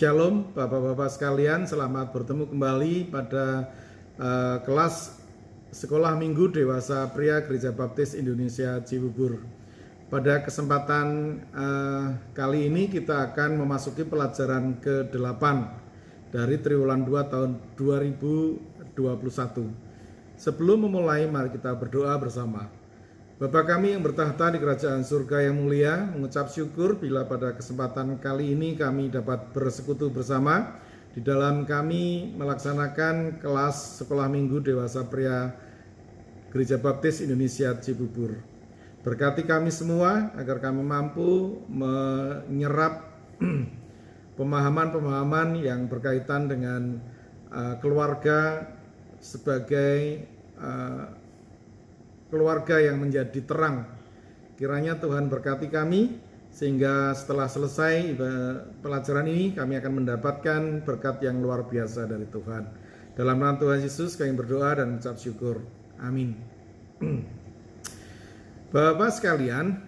Shalom Bapak-Bapak sekalian, selamat bertemu kembali pada kelas Sekolah Minggu Dewasa Pria Gereja Baptis Indonesia Cibubur. Pada kesempatan kali ini kita akan memasuki pelajaran ke-8 dari Triwulan 2 tahun 2021. Sebelum memulai, mari kita berdoa bersama. Bapa kami yang bertahta di kerajaan surga yang mulia, mengucap syukur bila pada kesempatan kali ini kami dapat bersekutu bersama di dalam kami melaksanakan kelas Sekolah Minggu Dewasa Pria Gereja Baptis Indonesia Cibubur. Berkati kami semua agar kami mampu menyerap pemahaman-pemahaman yang berkaitan dengan keluarga sebagai keluarga yang menjadi terang. Kiranya Tuhan berkati kami sehingga setelah selesai pelajaran ini kami akan mendapatkan berkat yang luar biasa dari Tuhan. Dalam nama Tuhan Yesus kami berdoa dan mengucap syukur. Amin. Bapak sekalian,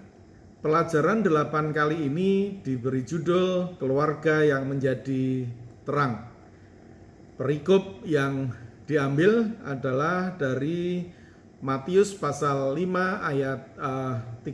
pelajaran 8 kali ini diberi judul keluarga yang menjadi terang. Perikop yang diambil adalah dari Matius pasal 5 ayat 13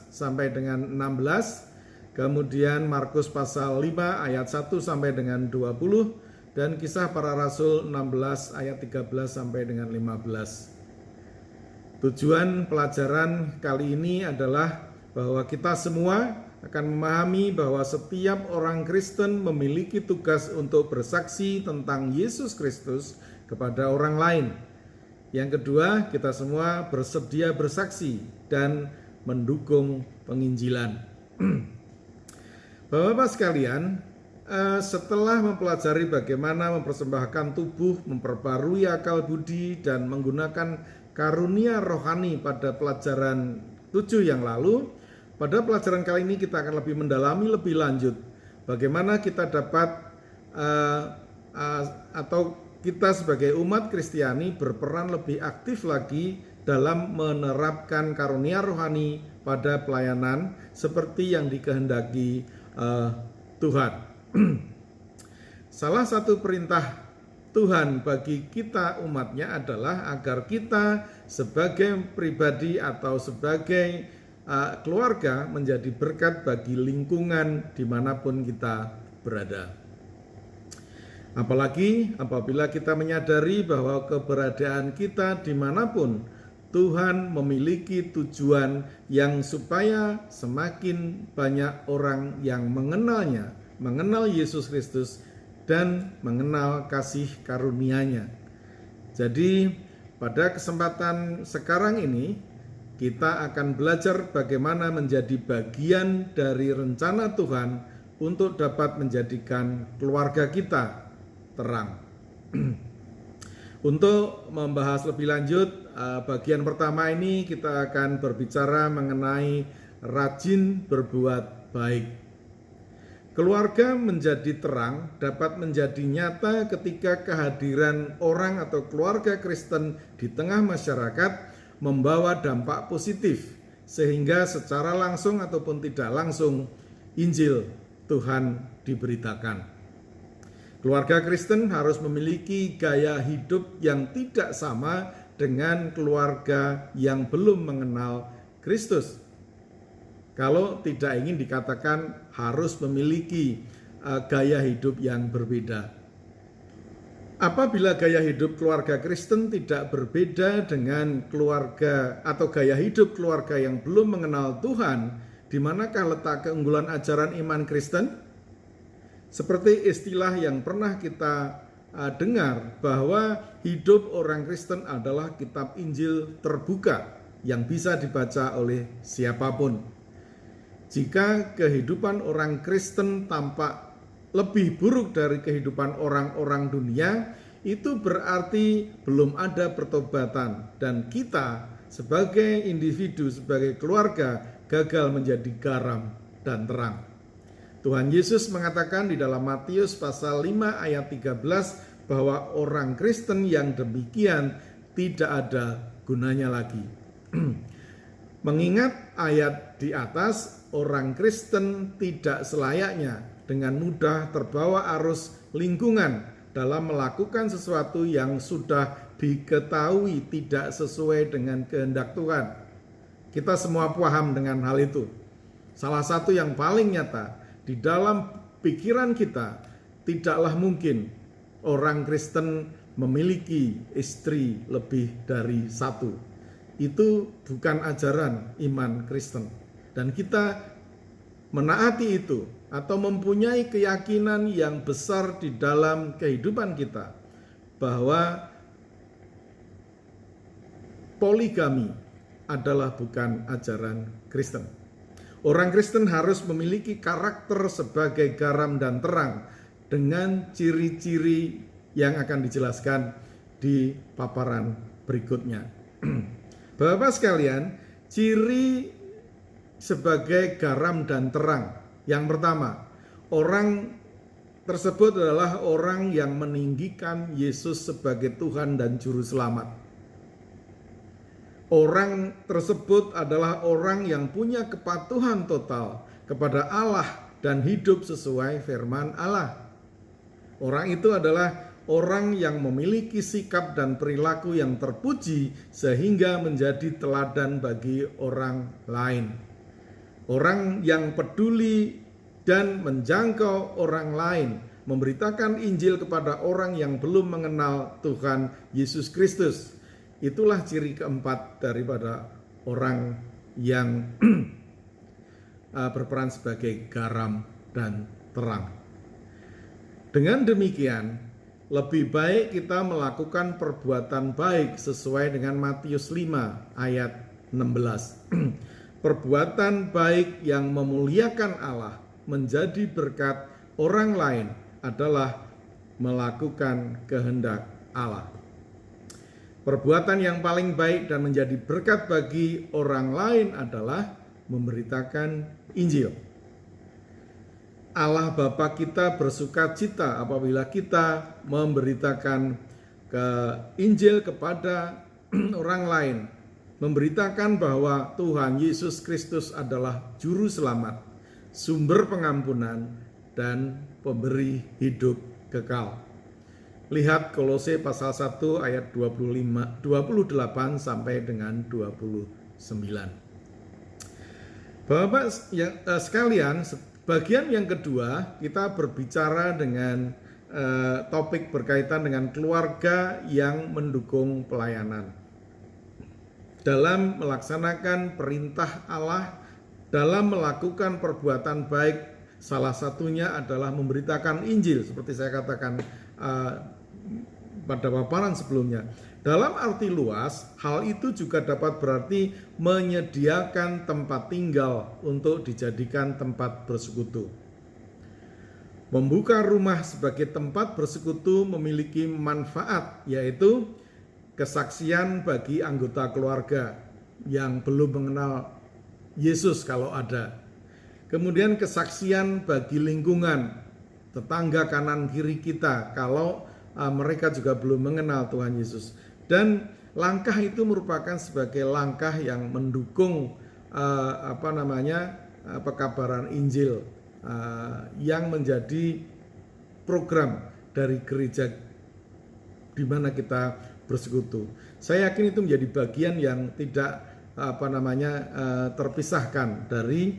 sampai dengan 16, kemudian Markus pasal 5 ayat 1 sampai dengan 20, dan Kisah Para Rasul 16 ayat 13 sampai dengan 15. Tujuan pelajaran kali ini adalah bahwa kita semua akan memahami bahwa setiap orang Kristen memiliki tugas untuk bersaksi tentang Yesus Kristus kepada orang lain. Yang kedua, kita semua bersedia bersaksi dan mendukung penginjilan. Bapak-bapak sekalian, setelah mempelajari bagaimana mempersembahkan tubuh, memperbarui akal budi, dan menggunakan karunia rohani pada pelajaran 7 yang lalu, pada pelajaran kali ini kita akan lebih mendalami lebih lanjut bagaimana kita dapat kita sebagai umat Kristiani berperan lebih aktif lagi dalam menerapkan karunia rohani pada pelayanan seperti yang dikehendaki Tuhan. Salah satu perintah Tuhan bagi kita umatnya adalah agar kita sebagai pribadi atau sebagai keluarga menjadi berkat bagi lingkungan dimanapun kita berada. Apalagi apabila kita menyadari bahwa keberadaan kita dimanapun Tuhan memiliki tujuan yang supaya semakin banyak orang yang mengenalnya, mengenal Yesus Kristus dan mengenal kasih karunia-Nya. Jadi pada kesempatan sekarang ini kita akan belajar bagaimana menjadi bagian dari rencana Tuhan untuk dapat menjadikan keluarga kita terang. Untuk membahas lebih lanjut, bagian pertama ini kita akan berbicara mengenai rajin berbuat baik. Keluarga menjadi terang dapat menjadi nyata ketika kehadiran orang atau keluarga Kristen di tengah masyarakat membawa dampak positif, sehingga secara langsung ataupun tidak langsung Injil Tuhan diberitakan. Keluarga Kristen harus memiliki gaya hidup yang tidak sama dengan keluarga yang belum mengenal Kristus. Kalau tidak ingin dikatakan harus memiliki gaya hidup yang berbeda. Apabila gaya hidup keluarga Kristen tidak berbeda dengan keluarga atau gaya hidup keluarga yang belum mengenal Tuhan, di manakah letak keunggulan ajaran iman Kristen? Seperti istilah yang pernah kita dengar bahwa hidup orang Kristen adalah kitab Injil terbuka yang bisa dibaca oleh siapapun. Jika kehidupan orang Kristen tampak lebih buruk dari kehidupan orang-orang dunia, itu berarti belum ada pertobatan dan kita sebagai individu, sebagai keluarga gagal menjadi garam dan terang. Tuhan Yesus mengatakan di dalam Matius pasal 5 ayat 13 bahwa orang Kristen yang demikian tidak ada gunanya lagi. Mengingat ayat di atas, orang Kristen tidak selayaknya dengan mudah terbawa arus lingkungan dalam melakukan sesuatu yang sudah diketahui tidak sesuai dengan kehendak Tuhan. Kita semua paham dengan hal itu. Salah satu yang paling nyata, di dalam pikiran kita tidaklah mungkin orang Kristen memiliki istri lebih dari satu. Itu bukan ajaran iman Kristen. Dan kita menaati itu atau mempunyai keyakinan yang besar di dalam kehidupan kita bahwa poligami adalah bukan ajaran Kristen. Orang Kristen harus memiliki karakter sebagai garam dan terang dengan ciri-ciri yang akan dijelaskan di paparan berikutnya. Bapak sekalian, ciri sebagai garam dan terang. Yang pertama, orang tersebut adalah orang yang meninggikan Yesus sebagai Tuhan dan Juru Selamat. Orang tersebut adalah orang yang punya kepatuhan total kepada Allah dan hidup sesuai firman Allah. Orang itu adalah orang yang memiliki sikap dan perilaku yang terpuji sehingga menjadi teladan bagi orang lain. Orang yang peduli dan menjangkau orang lain, memberitakan Injil kepada orang yang belum mengenal Tuhan Yesus Kristus. Itulah ciri keempat daripada orang yang berperan sebagai garam dan terang. Dengan demikian, lebih baik kita melakukan perbuatan baik sesuai dengan Matius 5 ayat 16. Perbuatan baik yang memuliakan Allah menjadi berkat orang lain adalah melakukan kehendak Allah. Perbuatan yang paling baik dan menjadi berkat bagi orang lain adalah memberitakan Injil. Allah Bapa kita bersuka cita apabila kita memberitakan Injil kepada orang lain, memberitakan bahwa Tuhan Yesus Kristus adalah Juru Selamat, sumber pengampunan, dan pemberi hidup kekal. Lihat Kolose pasal 1 ayat 28 sampai dengan 29. Bapak sekalian, bagian yang kedua kita berbicara dengan topik berkaitan dengan keluarga yang mendukung pelayanan. Dalam melaksanakan perintah Allah, dalam melakukan perbuatan baik, salah satunya adalah memberitakan Injil, seperti saya katakan pada paparan sebelumnya. Dalam arti luas, hal itu juga dapat berarti menyediakan tempat tinggal untuk dijadikan tempat bersekutu. Membuka rumah sebagai tempat bersekutu memiliki manfaat, yaitu kesaksian bagi anggota keluarga yang belum mengenal Yesus kalau ada. Kemudian kesaksian bagi lingkungan, tetangga kanan kiri kita kalau mereka juga belum mengenal Tuhan Yesus. Dan langkah itu merupakan sebagai langkah yang mendukung pekabaran Injil yang menjadi program dari gereja di mana kita bersekutu. Saya yakin itu menjadi bagian yang tidak terpisahkan dari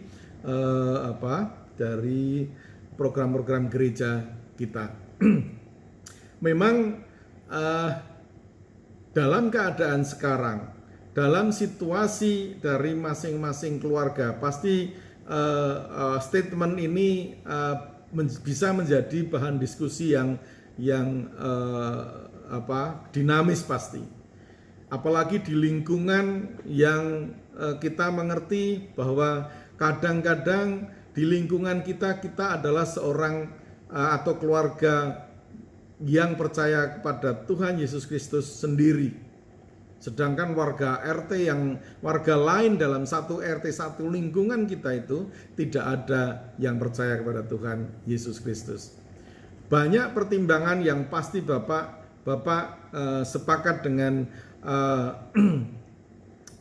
dari program-program gereja kita. Memang dalam keadaan sekarang, dalam situasi dari masing-masing keluarga, pasti statement ini bisa menjadi bahan diskusi yang dinamis pasti. Apalagi di lingkungan yang kita mengerti bahwa kadang-kadang di lingkungan kita adalah seorang atau keluarga yang percaya kepada Tuhan Yesus Kristus sendiri. Sedangkan warga warga lain dalam satu RT, satu lingkungan kita itu tidak ada yang percaya kepada Tuhan Yesus Kristus. Banyak pertimbangan yang pasti Bapak sepakat dengan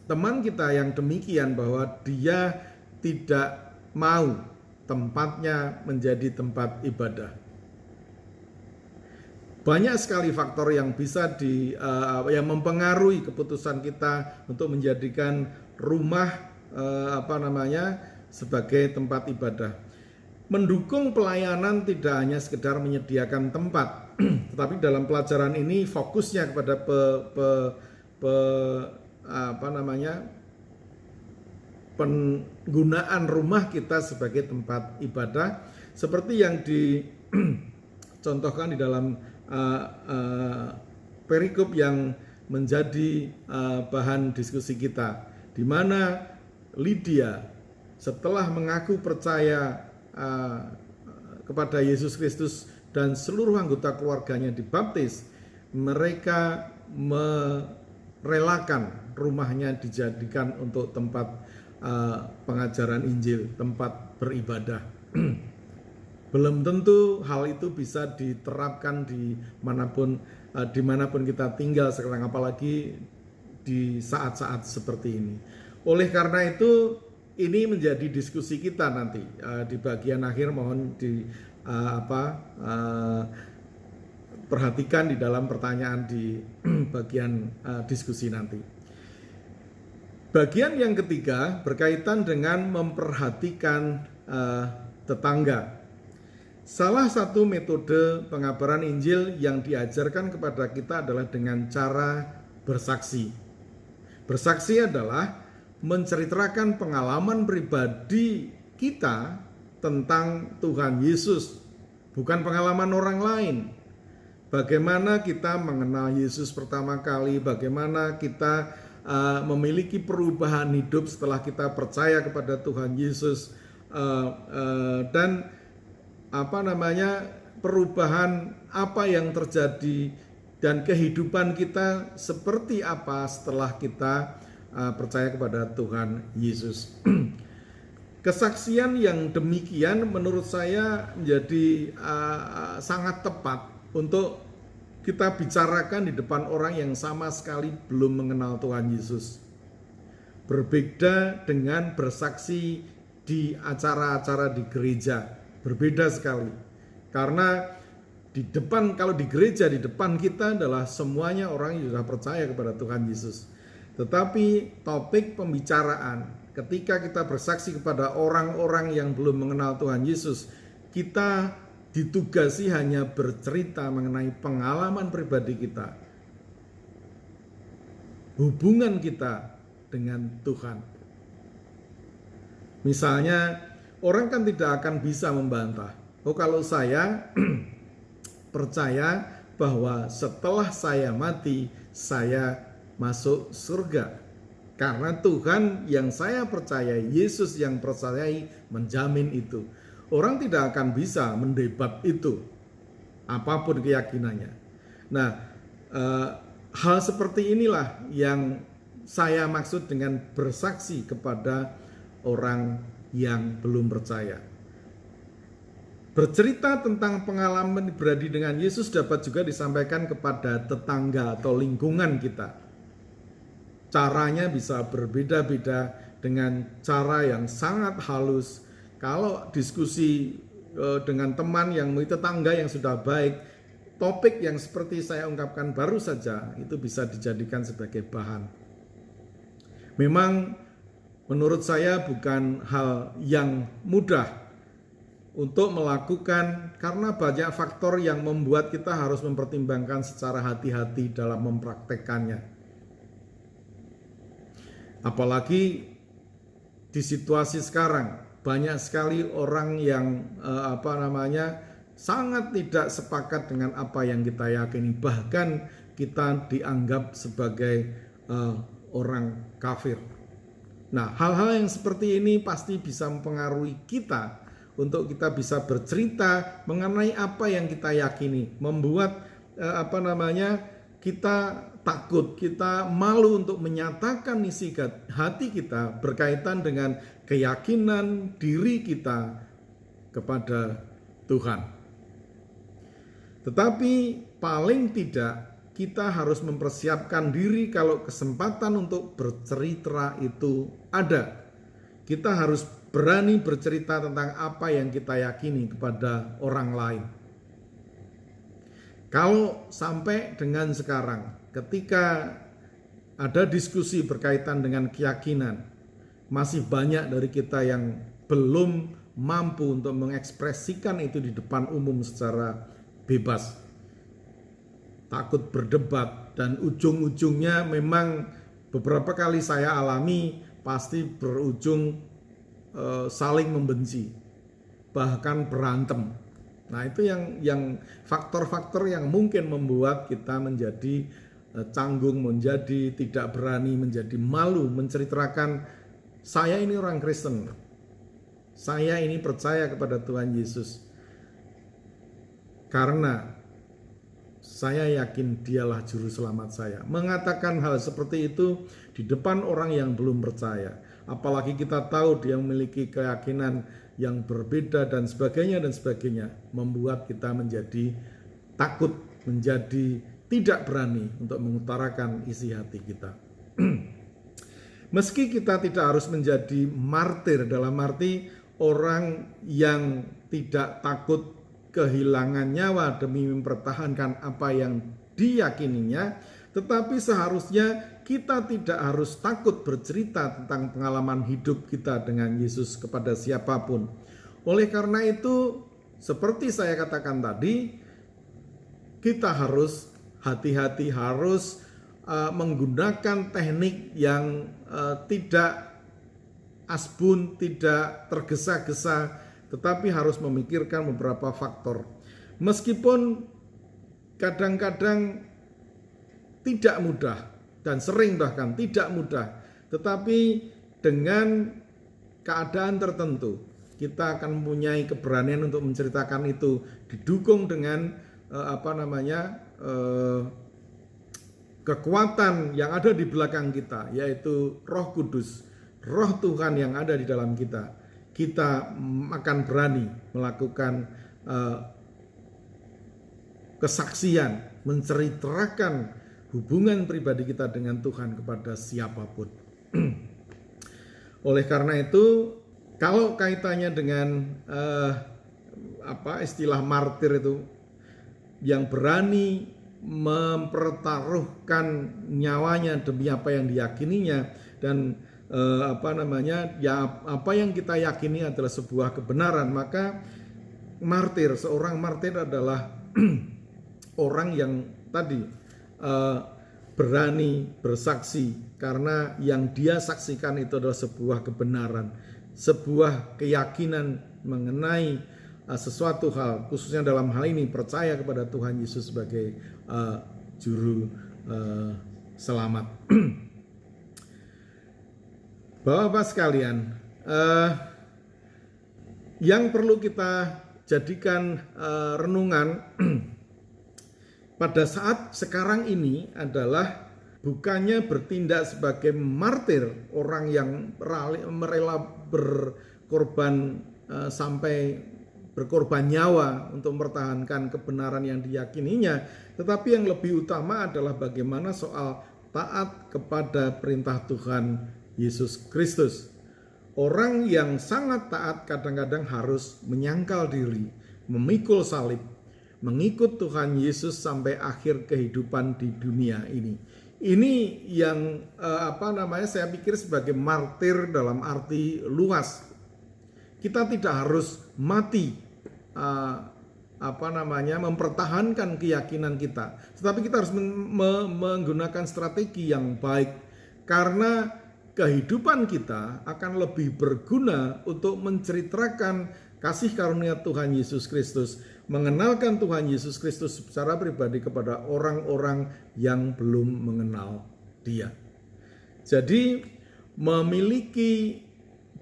teman kita yang demikian, bahwa dia tidak mau tempatnya menjadi tempat ibadah. Banyak sekali faktor yang bisa yang mempengaruhi keputusan kita untuk menjadikan rumah sebagai tempat ibadah. Mendukung pelayanan tidak hanya sekedar menyediakan tempat, tetapi dalam pelajaran ini fokusnya kepada penggunaan rumah kita sebagai tempat ibadah, seperti yang dicontohkan di dalam perikop yang menjadi bahan diskusi kita, di mana Lydia setelah mengaku percaya kepada Yesus Kristus dan seluruh anggota keluarganya dibaptis, mereka merelakan rumahnya dijadikan untuk tempat pengajaran Injil, tempat beribadah. Belum tentu hal itu bisa diterapkan dimanapun kita tinggal sekarang, apalagi di saat-saat seperti ini. Oleh karena itu, ini menjadi diskusi kita nanti di bagian akhir. Mohon perhatikan di dalam pertanyaan di bagian diskusi nanti. Bagian yang ketiga berkaitan dengan memperhatikan tetangga. Salah satu metode pengabaran Injil yang diajarkan kepada kita adalah dengan cara bersaksi. Bersaksi adalah menceritakan pengalaman pribadi kita tentang Tuhan Yesus, bukan pengalaman orang lain. Bagaimana kita mengenal Yesus pertama kali, bagaimana kita memiliki perubahan hidup setelah kita percaya kepada Tuhan Yesus, dan perubahan apa yang terjadi dan kehidupan kita seperti apa setelah kita percaya kepada Tuhan Yesus. Kesaksian yang demikian menurut saya menjadi sangat tepat untuk kita bicarakan di depan orang yang sama sekali belum mengenal Tuhan Yesus. Berbeda dengan bersaksi di acara-acara di gereja. Berbeda sekali, karena kalau di gereja, di depan kita adalah semuanya orang yang sudah percaya kepada Tuhan Yesus. Tetapi topik pembicaraan ketika kita bersaksi kepada orang-orang yang belum mengenal Tuhan Yesus, kita ditugasi hanya bercerita mengenai pengalaman pribadi kita, hubungan kita dengan Tuhan. Misalnya, orang kan tidak akan bisa membantah, kalau saya percaya bahwa setelah saya mati, saya masuk surga. Karena Tuhan yang saya percayai, Yesus yang percayai menjamin itu. Orang tidak akan bisa mendebat itu, apapun keyakinannya. Nah, hal seperti inilah yang saya maksud dengan bersaksi kepada orang yang belum percaya. Bercerita tentang pengalaman pribadi dengan Yesus dapat juga disampaikan kepada tetangga atau lingkungan kita. Caranya bisa berbeda-beda dengan cara yang sangat halus. Kalau diskusi dengan teman yang tetangga yang sudah baik, topik yang seperti saya ungkapkan baru saja itu bisa dijadikan sebagai bahan. Memang menurut saya bukan hal yang mudah untuk melakukan, karena banyak faktor yang membuat kita harus mempertimbangkan secara hati-hati dalam mempraktekkannya. Apalagi di situasi sekarang, banyak sekali orang yang sangat tidak sepakat dengan apa yang kita yakini. Bahkan kita dianggap sebagai orang kafir. Nah, hal-hal yang seperti ini pasti bisa mempengaruhi kita untuk kita bisa bercerita mengenai apa yang kita yakini, membuat kita takut, kita malu untuk menyatakan isi hati kita berkaitan dengan keyakinan diri kita kepada Tuhan. Tetapi paling tidak kita harus mempersiapkan diri kalau kesempatan untuk bercerita itu ada. Kita harus berani bercerita tentang apa yang kita yakini kepada orang lain. Kalau sampai dengan sekarang, ketika ada diskusi berkaitan dengan keyakinan, masih banyak dari kita yang belum mampu untuk mengekspresikan itu di depan umum secara bebas. Takut berdebat, dan ujung-ujungnya memang beberapa kali saya alami pasti berujung saling membenci, bahkan berantem. Nah, itu yang faktor-faktor yang mungkin membuat kita menjadi canggung, menjadi tidak berani, menjadi malu menceritakan saya ini orang Kristen, saya ini percaya kepada Tuhan Yesus, karena saya yakin dialah juru selamat saya. Mengatakan hal seperti itu di depan orang yang belum percaya, apalagi kita tahu dia memiliki keyakinan yang berbeda dan sebagainya, membuat kita menjadi takut, menjadi tidak berani untuk mengutarakan isi hati kita. Meski kita tidak harus menjadi martir, dalam arti orang yang tidak takut kehilangan nyawa demi mempertahankan apa yang diyakininya, tetapi seharusnya kita tidak harus takut bercerita tentang pengalaman hidup kita dengan Yesus kepada siapapun. Oleh karena itu, seperti saya katakan tadi, kita harus hati-hati, harus menggunakan teknik yang tidak asbun, tidak tergesa-gesa, tetapi harus memikirkan beberapa faktor. Meskipun kadang-kadang tidak mudah, dan sering bahkan tidak mudah, tetapi dengan keadaan tertentu kita akan mempunyai keberanian untuk menceritakan itu, didukung dengan kekuatan yang ada di belakang kita, yaitu Roh Kudus, Roh Tuhan yang ada di dalam kita. Kita akan berani melakukan kesaksian, menceritakan hubungan pribadi kita dengan Tuhan kepada siapapun. Oleh karena itu, kalau kaitannya dengan istilah martir itu, yang berani mempertaruhkan nyawanya demi apa yang diyakininya, dan apa yang kita yakini adalah sebuah kebenaran, maka seorang martir adalah orang yang tadi berani bersaksi karena yang dia saksikan itu adalah sebuah kebenaran, sebuah keyakinan mengenai sesuatu hal, khususnya dalam hal ini percaya kepada Tuhan Yesus sebagai juru selamat. Bapak-bapak sekalian, yang perlu kita jadikan renungan pada saat sekarang ini adalah bukannya bertindak sebagai martir, orang yang rela berkorban sampai berkorban nyawa untuk mempertahankan kebenaran yang diyakininya, tetapi yang lebih utama adalah bagaimana soal taat kepada perintah Tuhan Yesus Kristus. Orang yang sangat taat kadang-kadang harus menyangkal diri, memikul salib, mengikut Tuhan Yesus sampai akhir kehidupan di dunia ini. Ini yang saya pikir sebagai martir dalam arti luas. Kita tidak harus mati mempertahankan keyakinan kita, tetapi kita harus menggunakan strategi yang baik, karena kehidupan kita akan lebih berguna untuk menceritakan kasih karunia Tuhan Yesus Kristus, mengenalkan Tuhan Yesus Kristus secara pribadi kepada orang-orang yang belum mengenal Dia. Jadi memiliki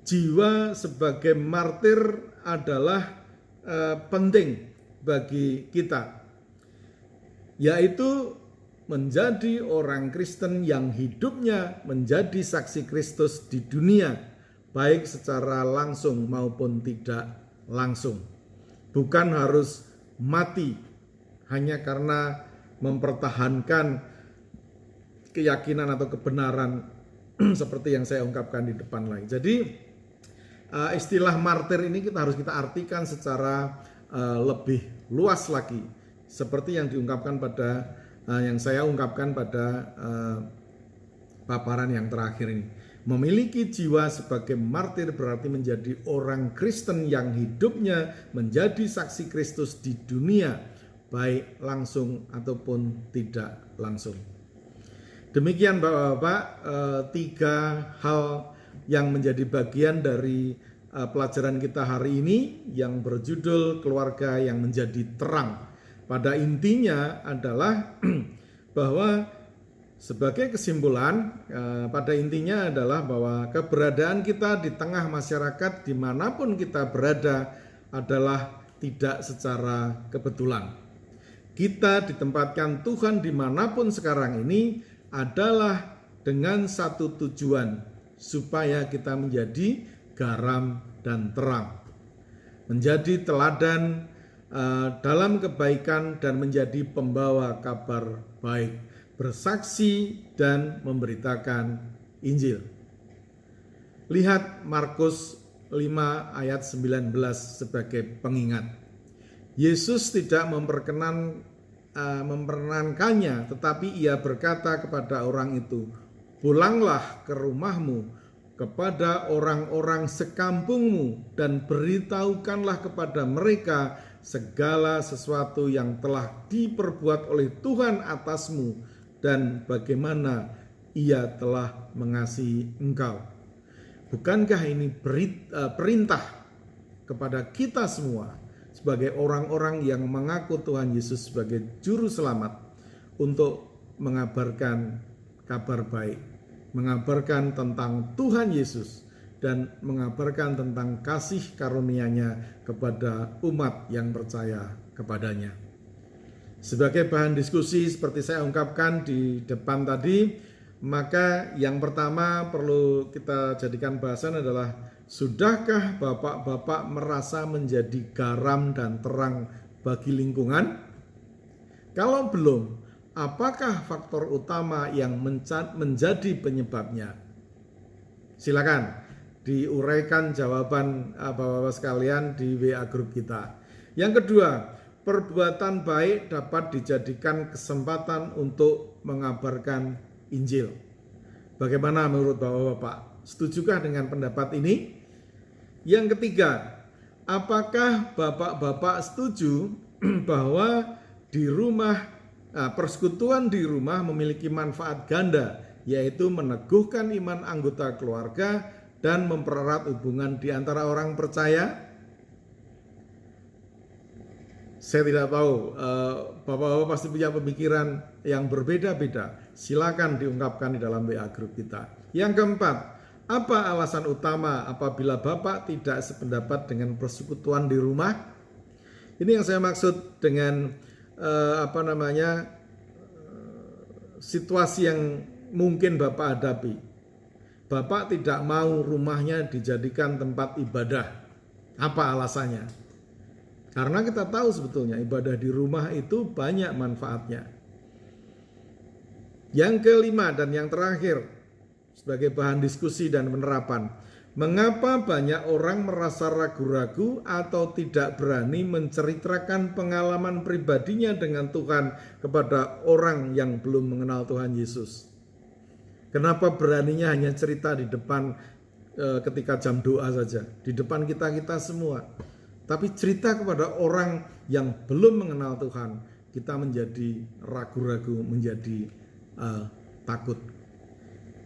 jiwa sebagai martir adalah penting bagi kita, yaitu menjadi orang Kristen yang hidupnya menjadi saksi Kristus di dunia, baik secara langsung maupun tidak langsung. Bukan harus mati hanya karena mempertahankan keyakinan atau kebenaran seperti yang saya ungkapkan di depan lain. Jadi istilah martir ini harus kita artikan secara lebih luas lagi, seperti yang diungkapkan pada yang saya ungkapkan pada paparan yang terakhir ini. Memiliki jiwa sebagai martir berarti menjadi orang Kristen yang hidupnya menjadi saksi Kristus di dunia, baik langsung ataupun tidak langsung. Demikian Bapak-Bapak, 3 hal yang menjadi bagian dari pelajaran kita hari ini yang berjudul keluarga yang menjadi terang. Pada intinya adalah bahwa sebagai kesimpulan, pada intinya adalah bahwa keberadaan kita di tengah masyarakat dimanapun kita berada adalah tidak secara kebetulan. Kita ditempatkan Tuhan dimanapun sekarang ini adalah dengan satu tujuan, supaya kita menjadi garam dan terang, menjadi teladan dalam kebaikan dan menjadi pembawa kabar baik, bersaksi dan memberitakan Injil. Lihat Markus 5 ayat 19 sebagai pengingat. Yesus tidak memperkenankannya, tetapi ia berkata kepada orang itu, "Pulanglah ke rumahmu, kepada orang-orang sekampungmu, dan beritahukanlah kepada mereka segala sesuatu yang telah diperbuat oleh Tuhan atasmu, dan bagaimana ia telah mengasihi engkau." Bukankah ini perintah kepada kita semua sebagai orang-orang yang mengaku Tuhan Yesus sebagai juru selamat untuk mengabarkan kabar baik, mengabarkan tentang Tuhan Yesus dan mengabarkan tentang kasih karunia-Nya kepada umat yang percaya kepadanya. Sebagai bahan diskusi seperti saya ungkapkan di depan tadi, maka yang pertama perlu kita jadikan bahasan adalah, sudahkah bapak-bapak merasa menjadi garam dan terang bagi lingkungan? Kalau belum, apakah faktor utama yang menjadi penyebabnya? Silakan diuraikan jawaban bapak-bapak sekalian di WA grup kita. Yang kedua, perbuatan baik dapat dijadikan kesempatan untuk mengabarkan Injil. Bagaimana menurut bapak-bapak? Setujukah dengan pendapat ini? Yang ketiga, apakah bapak-bapak setuju bahwa di rumah, persekutuan di rumah memiliki manfaat ganda, yaitu meneguhkan iman anggota keluarga dan mempererat hubungan di antara orang percaya? Saya tidak tahu, bapak-bapak pasti punya pemikiran yang berbeda-beda. Silakan diungkapkan di dalam WA grup kita. Yang keempat, apa alasan utama apabila bapak tidak sependapat dengan persekutuan di rumah? Ini yang saya maksud dengan situasi yang mungkin bapak hadapi. Bapak tidak mau rumahnya dijadikan tempat ibadah. Apa alasannya? Karena kita tahu sebetulnya ibadah di rumah itu banyak manfaatnya. Yang kelima dan yang terakhir, sebagai bahan diskusi dan penerapan, mengapa banyak orang merasa ragu-ragu atau tidak berani menceritakan pengalaman pribadinya dengan Tuhan kepada orang yang belum mengenal Tuhan Yesus? Kenapa beraninya hanya cerita di depan ketika jam doa saja, di depan kita semua? Tapi cerita kepada orang yang belum mengenal Tuhan, kita menjadi ragu-ragu, menjadi takut.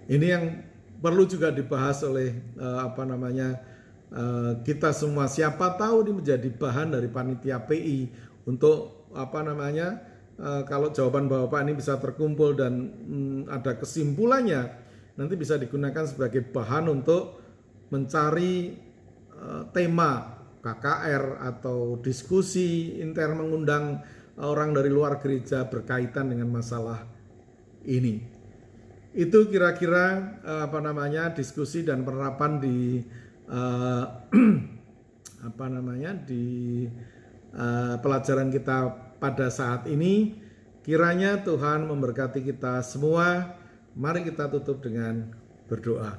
Ini yang perlu juga dibahas oleh kita semua. Siapa tahu ini menjadi bahan dari panitia PI untuk kalau jawaban Bapak ini bisa terkumpul dan ada kesimpulannya, nanti bisa digunakan sebagai bahan untuk mencari tema KKR atau diskusi inter mengundang orang dari luar gereja berkaitan dengan masalah ini. Itu kira-kira diskusi dan penerapan di pelajaran kita pada saat ini. Kiranya Tuhan memberkati kita semua. Mari kita tutup dengan berdoa.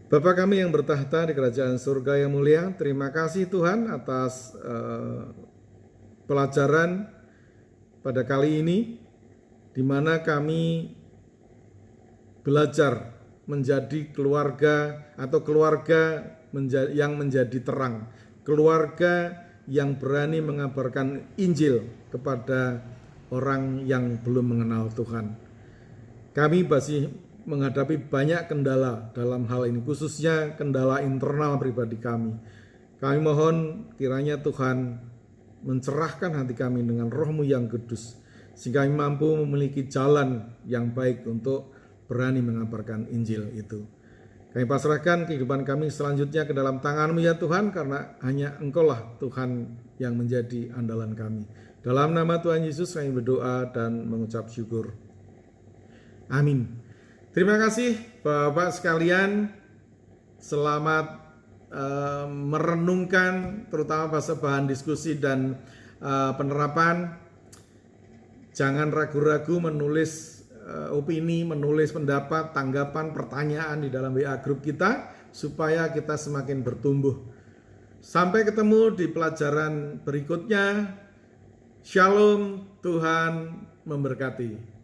Bapa kami yang bertahta di kerajaan surga yang mulia, terima kasih Tuhan atas pelajaran pada kali ini, di mana kami belajar menjadi keluarga atau keluarga yang menjadi terang, keluarga yang berani mengabarkan Injil kepada orang yang belum mengenal Tuhan. Kami masih menghadapi banyak kendala dalam hal ini, khususnya kendala internal pribadi kami. Kami mohon kiranya Tuhan mencerahkan hati kami dengan Roh-Mu yang kudus, sehingga kami mampu memiliki jalan yang baik untuk berani mengabarkan Injil itu. Kami pasrahkan kehidupan kami selanjutnya ke dalam tangan-Mu ya Tuhan, karena hanya Engkau-lah Tuhan yang menjadi andalan kami. Dalam nama Tuhan Yesus kami berdoa dan mengucap syukur. Amin. Terima kasih Bapak sekalian. Selamat merenungkan terutama pada bahan diskusi dan penerapan. Jangan ragu-ragu menulis opini, menulis pendapat, tanggapan, pertanyaan di dalam WA grup kita supaya kita semakin bertumbuh. Sampai ketemu di pelajaran berikutnya. Shalom, Tuhan memberkati.